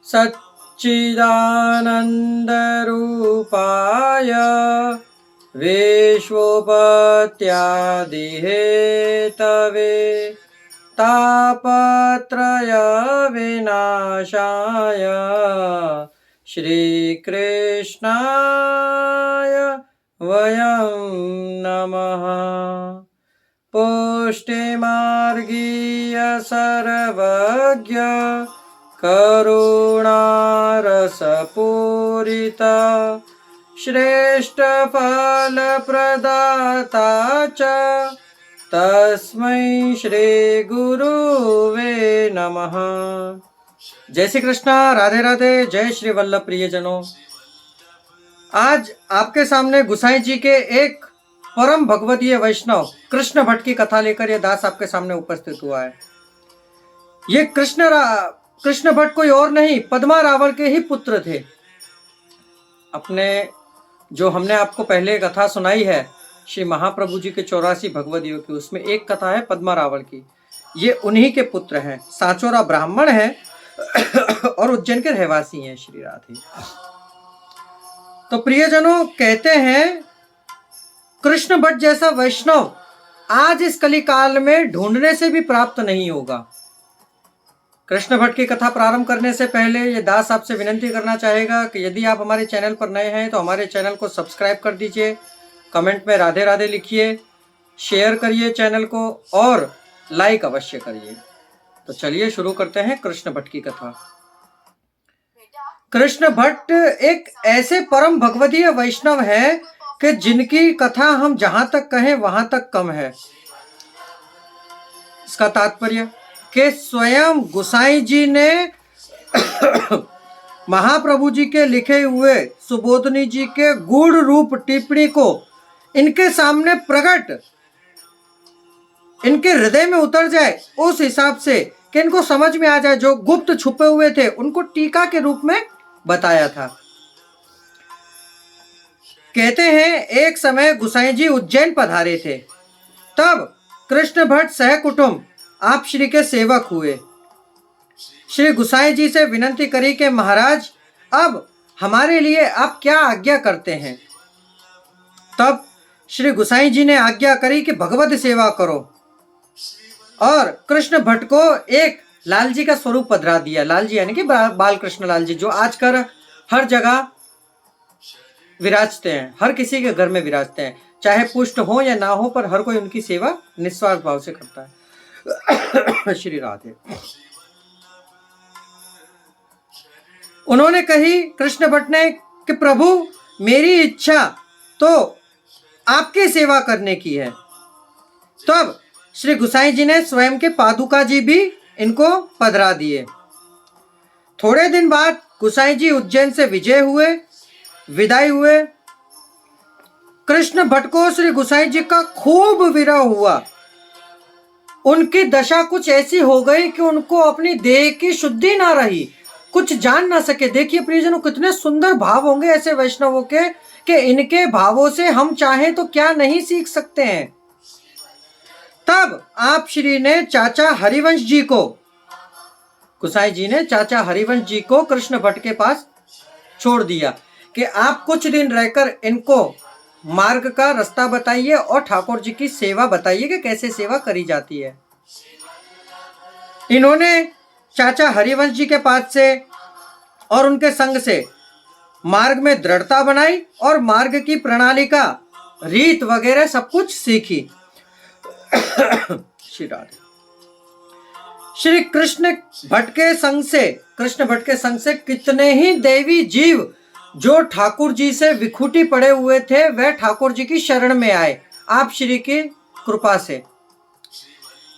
सच्चिदानन्दरूपाय विश्वोपत्यादिहेतवे तापत्रयविनाशाय श्रीकृष्णाय वयं नमः। पुष्टिमार्गीय सर्वज्ञ करुणारसपूरिता श्रेष्ठफलप्रदाता च तस्मै श्री गुरुवे नमः। जय श्री कृष्णा, राधे राधे, जय श्री वल्लभ प्रियजनों। आज आपके सामने गुसाई जी के एक परम भगवदीय वैष्णव कृष्ण भट्ट की कथा लेकर यह दास आपके सामने उपस्थित हुआ है। ये कृष्ण भट्ट कोई और नहीं, पद्मा रावल के ही पुत्र थे। अपने जो हमने आपको पहले कथा सुनाई है श्री महाप्रभु जी के 84 भगवदियों की, उसमें एक कथा है पद्मा रावल की। ये उन्हीं के पुत्र हैं, साचोरा ब्राह्मण हैं और उज्जैन के रहवासी हैं श्री राधे। तो प्रियजनों, कहते हैं कृष्ण भट्ट जैसा वैष्णव आज इस कली काल में ढूंढने से भी प्राप्त नहीं होगा। कृष्ण भट्ट की कथा प्रारंभ करने से पहले ये दास आपसे विनंती करना चाहेगा कि यदि आप हमारे चैनल पर नए हैं तो हमारे चैनल को सब्सक्राइब कर दीजिए, कमेंट में राधे राधे लिखिए, शेयर करिए चैनल को और लाइक अवश्य करिए। तो चलिए शुरू करते हैं कृष्ण भट्ट की कथा। कृष्ण भट्ट एक ऐसे परम भगवदीय वैष्णव हैं कि जिनकी कथा हम जहां तक कहें वहां तक कम है। इसका तात्पर्य कि स्वयं गुसाई जी ने महाप्रभु जी के लिखे हुए सुबोधनी जी के गूढ़ रूप टिप्पणी को इनके सामने प्रकट, इनके हृदय में उतर जाए, उस हिसाब से कि इनको समझ में आ जाए, जो गुप्त छुपे हुए थे उनको टीका के रूप में बताया था। कहते हैं एक समय गुसाई जी उज्जैन पधारे थे, तब कृष्ण भट्ट सह कुटुंब आप श्री के सेवक हुए। श्री गुसाई जी से विनती करी कि महाराज अब हमारे लिए आप क्या आज्ञा करते हैं। तब श्री गुसाई जी ने आज्ञा करी कि भगवत सेवा करो और कृष्ण भट्ट को एक लाल जी का स्वरूप पधरा दिया। लाल जी यानी कि बाल कृष्ण लाल जी, जो आजकल हर जगह विराजते हैं, हर किसी के घर में विराजते हैं, चाहे पुष्ट हो या ना हो, पर हर कोई उनकी सेवा निस्वार्थ भाव से करता है। श्री राधे। उन्होंने कही कृष्ण भट्ट ने कि प्रभु मेरी इच्छा तो आपकी सेवा करने की है। तब श्री गुसाई जी ने स्वयं के पादुका जी भी इनको पधरा दिए। थोड़े दिन बाद गुसाई जी उज्जैन से विदाई हुए। कृष्ण भट्ट को श्री गुसाई जी का खूब विरह हुआ। उनकी दशा कुछ ऐसी हो गई कि उनको अपनी देह की शुद्धि ना रही, कुछ जान ना सके। देखिए प्रियजनों, कितने सुंदर भाव होंगे ऐसे वैष्णवों के कि इनके भावों से हम चाहें तो क्या नहीं सीख सकते हैं। तब आप श्री ने चाचा हरिवंश जी को, गुसाई जी ने चाचा हरिवंश जी को कृष्ण भट्ट के पास छोड़ दिया कि आप कुछ दिन रहकर इनको मार्ग का रास्ता बताइए और ठाकुर जी की सेवा बताइए कि कैसे सेवा करी जाती है। इन्होंने चाचा हरिवंश जी के पास से और उनके संग से मार्ग में दृढ़ता बनाई और मार्ग की प्रणाली का रीत वगैरह सब कुछ सीखी। श्री राधे। श्री कृष्ण भट्ट के संग से कितने ही देवी जीव जो ठाकुर जी से विखुटी पड़े हुए थे, वह ठाकुर जी की शरण में आए आप श्री की कृपा से।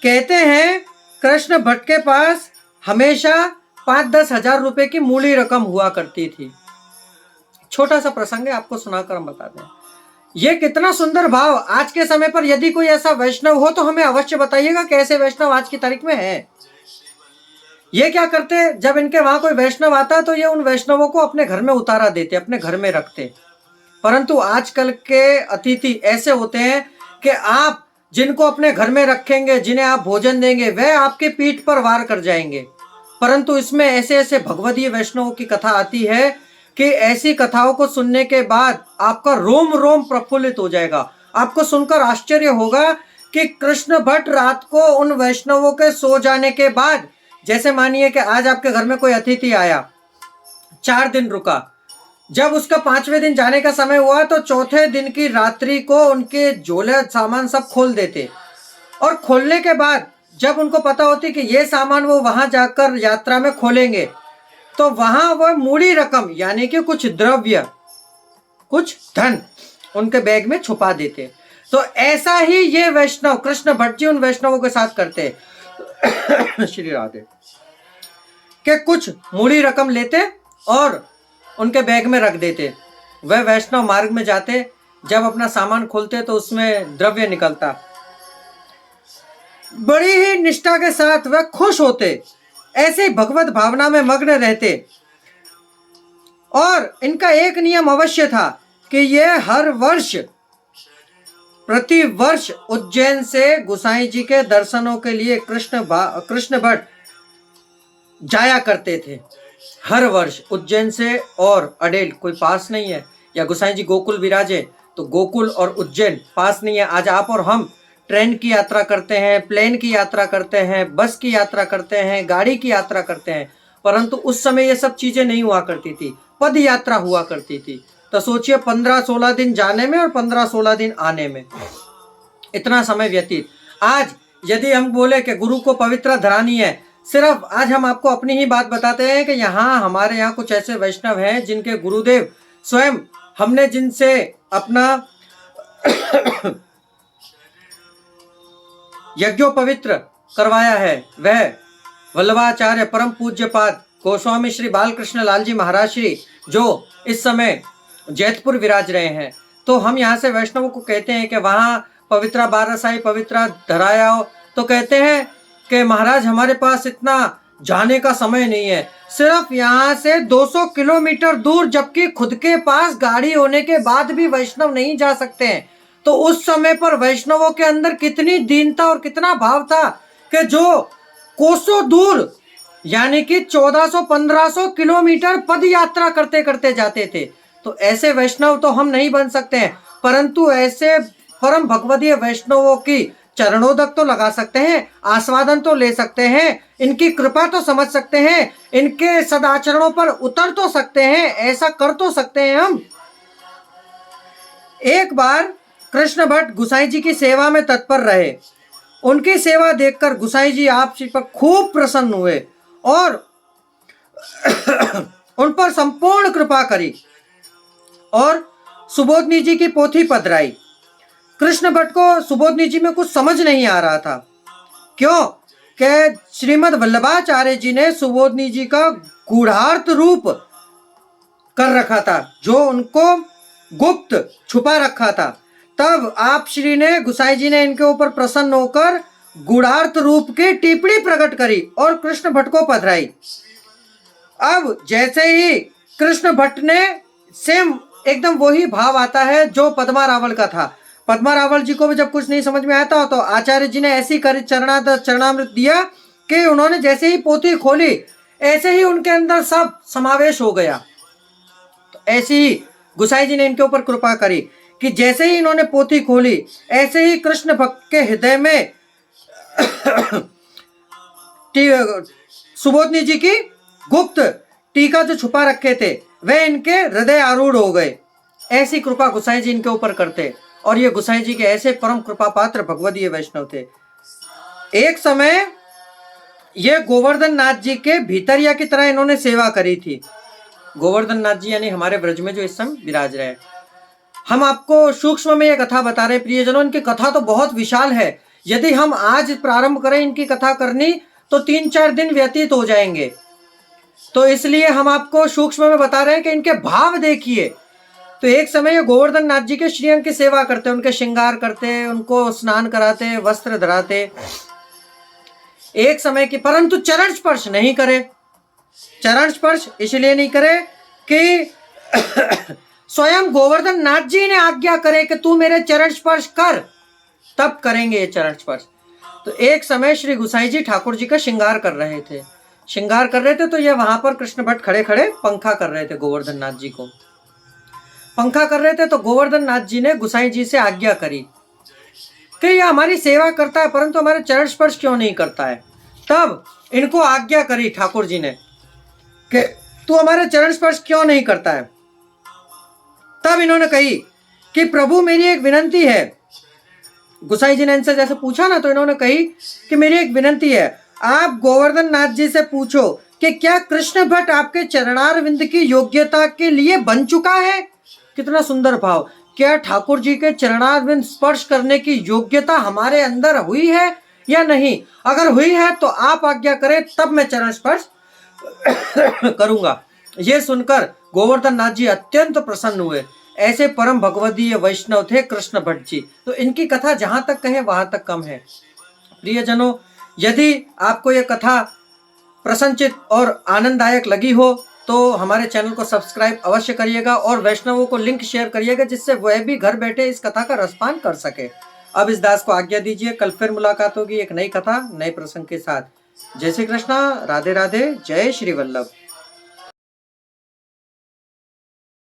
कहते हैं कृष्ण भट्ट के पास हमेशा 5-10 हजार रुपए की मूली रकम हुआ करती थी। छोटा सा प्रसंग है, आपको सुनाकर हम बता दें। ये कितना सुंदर भाव। आज के समय पर यदि कोई ऐसा वैष्णव हो तो हमें अवश्य बताइएगा कि ऐसे वैष्णव आज की तारीख में है। ये क्या करते, जब इनके वहां कोई वैष्णव आता तो ये उन वैष्णवों को अपने घर में उतारा देते, अपने घर में रखते। परंतु आजकल के अतिथि ऐसे होते हैं कि आप जिनको अपने घर में रखेंगे, जिन्हें आप भोजन देंगे, वह आपके पीठ पर वार कर जाएंगे। परंतु इसमें ऐसे ऐसे भगवदीय वैष्णवों की कथा आती है कि ऐसी कथाओं को सुनने के बाद आपका रोम रोम प्रफुल्लित हो जाएगा। आपको सुनकर आश्चर्य होगा कि कृष्ण भट्ट रात को उन वैष्णवों के सो जाने के बाद, जैसे मानिए कि आज आपके घर में कोई अतिथि आया, 4 दिन रुका, जब उसका 5वें दिन जाने का समय हुआ तो चौथे दिन की रात्रि को उनके झोले सामान सब खोल देते, और खोलने के बाद जब उनको पता होती कि ये सामान वो वहां जाकर यात्रा में खोलेंगे, तो वहां वह मूड़ी रकम यानी कि कुछ द्रव्य, कुछ धन उनके बैग में छुपा देते। तो ऐसा ही ये वैष्णव कृष्ण भट्ट जी उन वैष्णवों के साथ करते श्री राधे, के कुछ मूड़ी रकम लेते और उनके बैग में रख देते। वह वैष्णव मार्ग में जाते, जब अपना सामान खोलते तो उसमें द्रव्य निकलता। बड़ी ही निष्ठा के साथ वह खुश होते, ऐसे भगवत भावना में मग्न रहते। और इनका एक नियम अवश्य था कि ये हर वर्ष, प्रति वर्ष उज्जैन से गोसाई जी के दर्शनों के लिए कृष्ण भट्ट जाया करते थे। हर वर्ष उज्जैन से, और अडेल कोई पास नहीं है, या गोसाई जी गोकुल विराजे तो गोकुल और उज्जैन पास नहीं है। आज आप और हम ट्रेन की यात्रा करते हैं, प्लेन की यात्रा करते हैं, बस की यात्रा करते हैं, गाड़ी की यात्रा करते हैं, परंतु उस समय ये सब चीजें नहीं हुआ करती थी, पद यात्रा हुआ करती थी। तो सोचिए 15-16 दिन जाने में और 15-16 दिन आने में, इतना समय व्यतीत। आज यदि हम बोले कि गुरु को पवित्र धरानी है, सिर्फ आज हम आपको अपनी ही बात बताते हैं कि यहाँ हमारे यहाँ कुछ ऐसे वैष्णव हैं जिनके गुरुदेव स्वयं, हमने जिनसे अपना यज्ञोपवित्र करवाया है, वह वल्लभाचार्य परम पूज्यपाद गोस्वामी श्री बालकृष्ण लाल जी महाराज श्री, जो इस समय जैतपुर विराज रहे हैं। तो हम यहाँ से वैष्णवों को कहते हैं कि वहाँ पवित्रा बारसाई पवित्रा धराया हो, तो कहते हैं कि महाराज हमारे पास इतना जाने का समय नहीं है, सिर्फ यहाँ से 200 किलोमीटर दूर, जबकि खुद के पास गाड़ी होने के बाद भी वैष्णव नहीं जा सकते हैं। तो उस समय पर वैष्णवों के अंदर कितनी दीनता और कितना भाव था कि जो कोसों दूर यानी कि 1400-1500 किलोमीटर पद यात्रा करते करते जाते थे। तो ऐसे वैष्णव तो हम नहीं बन सकते हैं, परंतु ऐसे परम भगवदीय वैष्णवों की चरणोदक तो लगा सकते हैं, आस्वादन तो ले सकते हैं, इनकी कृपा तो समझ सकते हैं, इनके सदाचरणों पर उतर तो सकते हैं, ऐसा कर तो सकते हैं हम। एक बार कृष्ण भट्ट गोसाई जी की सेवा में तत्पर रहे। उनकी सेवा देखकर गोसाई जी आप जी पर खूब प्रसन्न हुए और उन पर संपूर्ण कृपा करी और सुबोधनी जी की पोथी पधराई। कृष्ण भट्ट को सुबोधनी जी में कुछ समझ नहीं आ रहा था, क्यों कि श्रीमद् वल्लभाचार्य जी ने सुबोधनी जी का गूढ़ार्थ रूप कर रखा था, जो उनको गुप्त छुपा रखा था। तब आप श्री ने, गोसाई जी ने इनके ऊपर प्रसन्न होकर गूढ़ार्थ रूप की टिप्पणी प्रकट करी और कृष्ण भट्ट को पधराई। अब जैसे ही कृष्ण भट्ट ने, सेम एकदम वही भाव आता है जो पद्मा रावल का था। पद्मा रावल जी को भी जब कुछ नहीं समझ में आता तो आचार्य जी ने ऐसी कर चरणामृत दिया कि उन्होंने जैसे ही पोथी खोली, ऐसे ही उनके अंदर सब समावेश हो गया। तो ऐसे ही गोसाई जी ने इनके ऊपर कृपा करी कि जैसे ही इन्होंने पोथी खोली, ऐसे ही कृष्ण भक्त के हृदय में सुबोधनी जी की गुप्त टीका जो छुपा रखे थे वे इनके हृदय आरूढ़ हो गए। ऐसी कृपा गोसाई जी इनके ऊपर करते, और ये गोसाई जी के ऐसे परम कृपा पात्र भगवदीय वैष्णव थे। एक समय ये गोवर्धन नाथ जी के भीतरिया की तरह इन्होंने सेवा करी थी। गोवर्धन नाथ जी यानी हमारे ब्रज में जो इस समय विराज रहे। हम आपको सूक्ष्म में ये कथा बता रहे प्रियजनों, इनकी कथा तो बहुत विशाल है। यदि हम आज प्रारंभ करें इनकी कथा करनी तो 3-4 दिन व्यतीत हो जाएंगे। तो इसलिए हम आपको सूक्ष्म में बता रहे हैं कि इनके भाव देखिए। तो एक समय ये गोवर्धन नाथ जी के श्रीअंग की सेवा करते, उनके श्रृंगार करते, उनको स्नान कराते, वस्त्र धराते। एक समय की, परंतु चरण स्पर्श नहीं करे। चरण स्पर्श इसलिए नहीं करे कि स्वयं गोवर्धन नाथ जी ने आज्ञा करे कि तू मेरे चरण स्पर्श कर, तब करेंगे ये चरण स्पर्श। तो एक समय श्री गोसाई जी ठाकुर जी का श्रृंगार कर रहे थे। श्रृंगार कर रहे थे तो ये वहां पर कृष्ण भट्ट खड़े खड़े पंखा कर रहे थे गोवर्धन नाथ जी को। पंखा कर रहे थे तो गोवर्धन नाथ जी ने गुसाई जी से आज्ञा करी कि ये हमारी सेवा करता है परंतु हमारे चरण स्पर्श क्यों नहीं करता है। तब इनको आज्ञा करी ठाकुर जी ने कि तू हमारे चरण स्पर्श क्यों नहीं करता है। तब इन्होंने कही कि प्रभु मेरी एक विनंती है। गुसाई जी ने इनसे जैसे पूछा ना तो इन्होंने कही कि मेरी एक विनंती है, आप गोवर्धन नाथ जी से पूछो कि क्या कृष्ण भट्ट आपके चरणारविंद की योग्यता के लिए बन चुका है। कितना सुंदर भाव, क्या ठाकुर जी के चरणारविंद स्पर्श करने की योग्यता हमारे अंदर हुई है या नहीं। अगर हुई है तो आप आज्ञा करें तब मैं चरण स्पर्श करूंगा। ये सुनकर गोवर्धन नाथ जी अत्यंत प्रसन्न हुए। ऐसे परम भगवदीय वैष्णव थे कृष्ण भट्ट जी। तो इनकी कथा जहां तक कहे वहां तक कम है। प्रियजनों, यदि आपको यह कथा प्रसन्नचित और आनंददायक लगी हो तो हमारे चैनल को सब्सक्राइब अवश्य करिएगा और वैष्णवों को लिंक शेयर करिएगा जिससे वह भी घर बैठे इस कथा का रसपान कर सके। अब इस दास को आज्ञा दीजिए, कल फिर मुलाकात होगी एक नई कथा नए प्रसंग के साथ। जय श्री कृष्णा, राधे राधे, जय श्री वल्लभ।